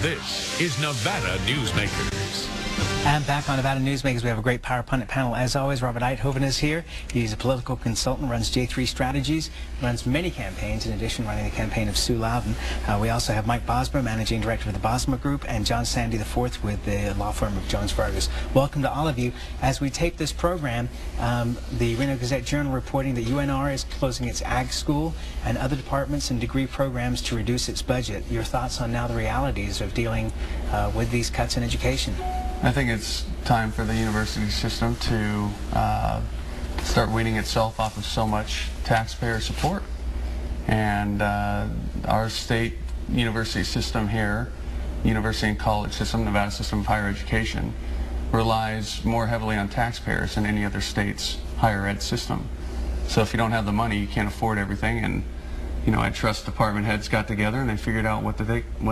This is Nevada Newsmakers. And back on Nevada Newsmakers, we have a great Power Pundit panel. As always, Robert Eidhoven is here. He's a political consultant, runs J3 Strategies, runs many campaigns, in addition running the campaign of Sue Loudon. We also have Mike Bosma, Managing Director of the Bosma Group, and John Sandy IV with the law firm of Jones Vargas. Welcome to all of you. As we tape this program, the Reno Gazette-Journal reporting that UNR is closing its ag school and other departments and degree programs to reduce its budget. Your thoughts on now the realities of dealing with these cuts in education? I think it's time for the university system to start weaning itself off of so much taxpayer support. And our state university system here, university and college system, Nevada system of higher education, relies more heavily on taxpayers than any other state's higher ed system. So if you don't have the money, you can't afford everything. And you know, I trust department heads got together and they figured out what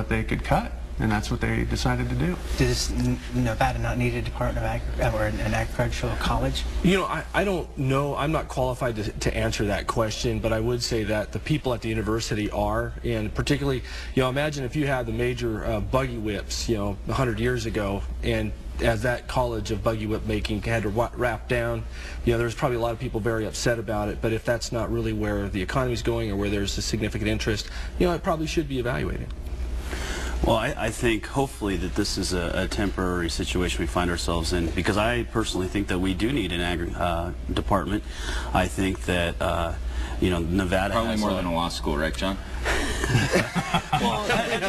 they could cut. And that's what they decided to do. Does Nevada not need a Department of Agriculture or an agricultural college? You know, I don't know. I'm not qualified to answer that question, but I would say that the people at the university are, and particularly, you know, imagine if you had the major buggy whips, you know, 100 years ago, and as that college of buggy whip making had to wrap down, you know, there's probably a lot of people very upset about it, but if that's not really where the economy is going or where there's a significant interest, you know, it probably should be evaluated. Well, I think hopefully that this is a temporary situation we find ourselves in, because I personally think that we do need an agri department. I think that you know, Nevada probably has more than a law school, right, John? Well, at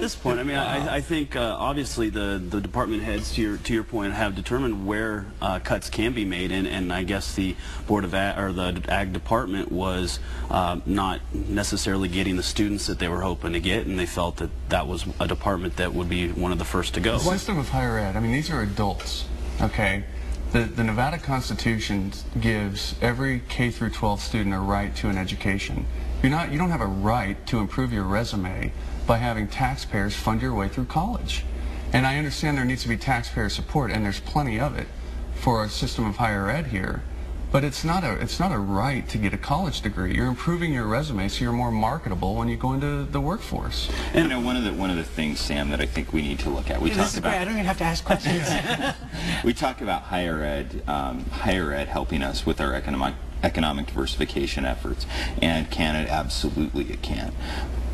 this point, I mean, I think obviously the department heads, to your point, have determined where cuts can be made, and I guess the board of the ag department was not necessarily getting the students that they were hoping to get, and they felt that that was a department that would be one of the first to go. The system of higher ed, I mean, these are adults, okay? The Nevada Constitution gives every K through 12 student a right to an education. You don't have a right to improve your resume by having taxpayers fund your way through college. And I understand there needs to be taxpayer support, and there's plenty of it for a system of higher ed here. But it's not a right to get a college degree. You're improving your resume so you're more marketable when you go into the workforce. And you know, one of the things, Sam, that I think we need to look at. This is great. I don't even have to ask questions. We talk about higher ed helping us with our economic diversification efforts, and can it? Absolutely, it can.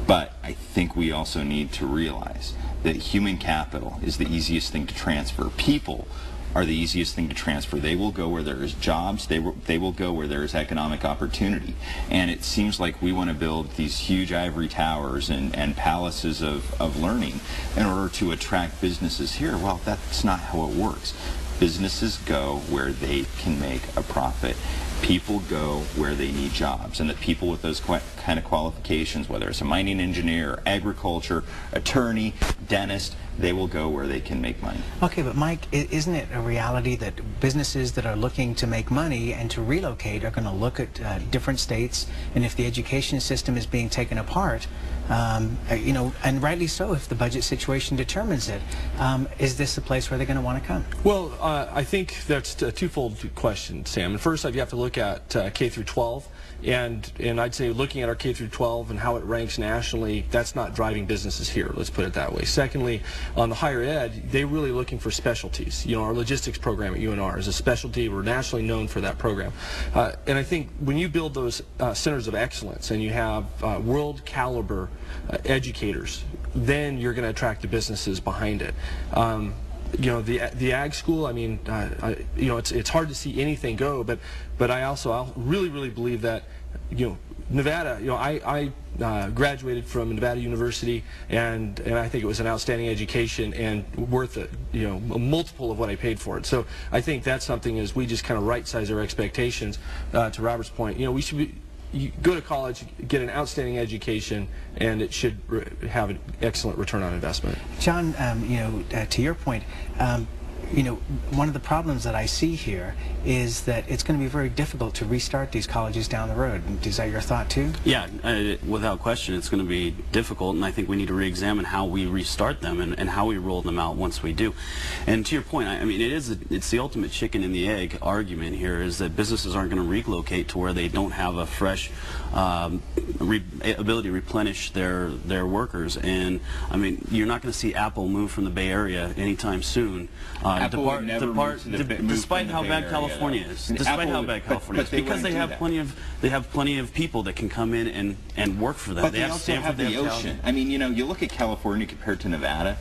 But I think we also need to realize that human capital is the easiest thing to transfer. People are the easiest thing to transfer. They will go where there is jobs. They will go where there is economic opportunity. And it seems like we want to build these huge ivory towers and palaces of learning in order to attract businesses here. Well, that's not how it works. Businesses go where they can make a profit. People go where they need jobs, and the people with those kind of qualifications, whether it's a mining engineer, agriculture, attorney, dentist, they will go where they can make money. Okay, but Mike, isn't it a reality that businesses that are looking to make money and to relocate are going to look at different states, and if the education system is being taken apart, you know, and rightly so if the budget situation determines it, is this the place where they're going to want to come? Well, I think that's a twofold question, Sam. And first, you have to look at K through 12, and I'd say looking at our K through 12 and how it ranks nationally, that's not driving businesses here. Let's put it that way. Secondly, on the higher ed, they're really looking for specialties. You know, our logistics program at UNR is a specialty. We're nationally known for that program, and I think when you build those centers of excellence and you have world caliber educators, then you're going to attract the businesses behind it. You know, the ag school, I mean, you know, it's hard to see anything go, but I really believe that, you know, Nevada, you know, I graduated from Nevada University, and I think it was an outstanding education and worth it, you know, a multiple of what I paid for it. So I think that's something as we just kind of right size our expectations. To Robert's point, you know, we should be. You go to college, get an outstanding education, and it should have an excellent return on investment. John, you know, to your point, you know, one of the problems that I see here is that it's going to be very difficult to restart these colleges down the road. Is that your thought too? Yeah, without question, it's going to be difficult, and I think we need to re-examine how we restart them and how we roll them out once we do. And to your point, I mean, it's the ultimate chicken and the egg argument here, is that businesses aren't going to relocate to where they don't have a fresh ability to replenish their workers. And I mean, you're not going to see Apple move from the Bay Area anytime soon. Despite how bad California is. Despite how bad California is, because they have plenty of people that can come in and work for them. But they also have the ocean. I mean, you know, you look at California compared to Nevada.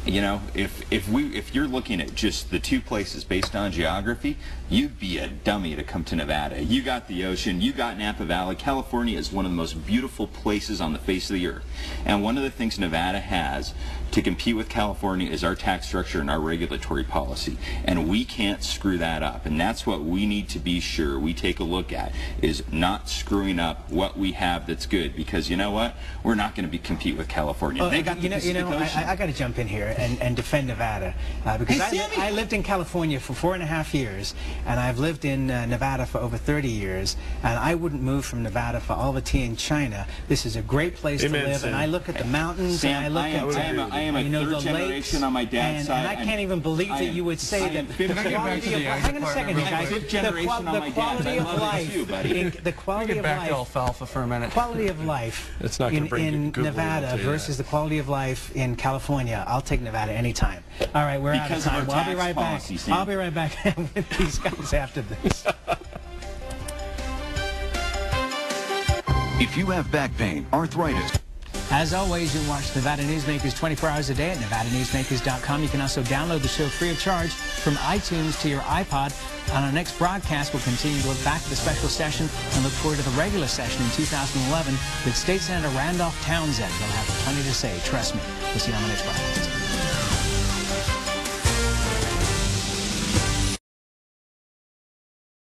You know, if you're looking at just the two places based on geography, you'd be a dummy to come to Nevada. You got the ocean, you got Napa Valley. California is one of the most beautiful places on the face of the earth. And one of the things Nevada has to compete with California is our tax structure and our regulatory policy. And we can't screw that up. And that's what we need to be sure we take a look at, is not screwing up what we have that's good. Because you know what? We're not going to compete with California. They got the Pacific Ocean. I got to jump in here and defend Nevada, because I lived in California for 4.5 years, and I've lived in Nevada for over 30 years, and I wouldn't move from Nevada for all the tea in China. This is a great place to live, Sam. and I look at the mountains, Sam, and I look I am a third generation on my dad's side. And I can't even believe that you would say that the quality of life. Hang on a second, guys. The quality of life. The quality of life. Alfalfa for a minute. Quality of life in Nevada versus the quality of life in California. I'll take Nevada anytime. All right, we're out of time. Well, I'll be right back. I'll be right back with these guys after this. If you have back pain, arthritis. As always, you can watch Nevada Newsmakers 24 hours a day at NevadaNewsmakers.com. You can also download the show free of charge from iTunes to your iPod. On our next broadcast, we'll continue to look back at the special session and look forward to the regular session in 2011 with State Senator Randolph Townsend. He'll have plenty to say, trust me. We'll see you on the next broadcast.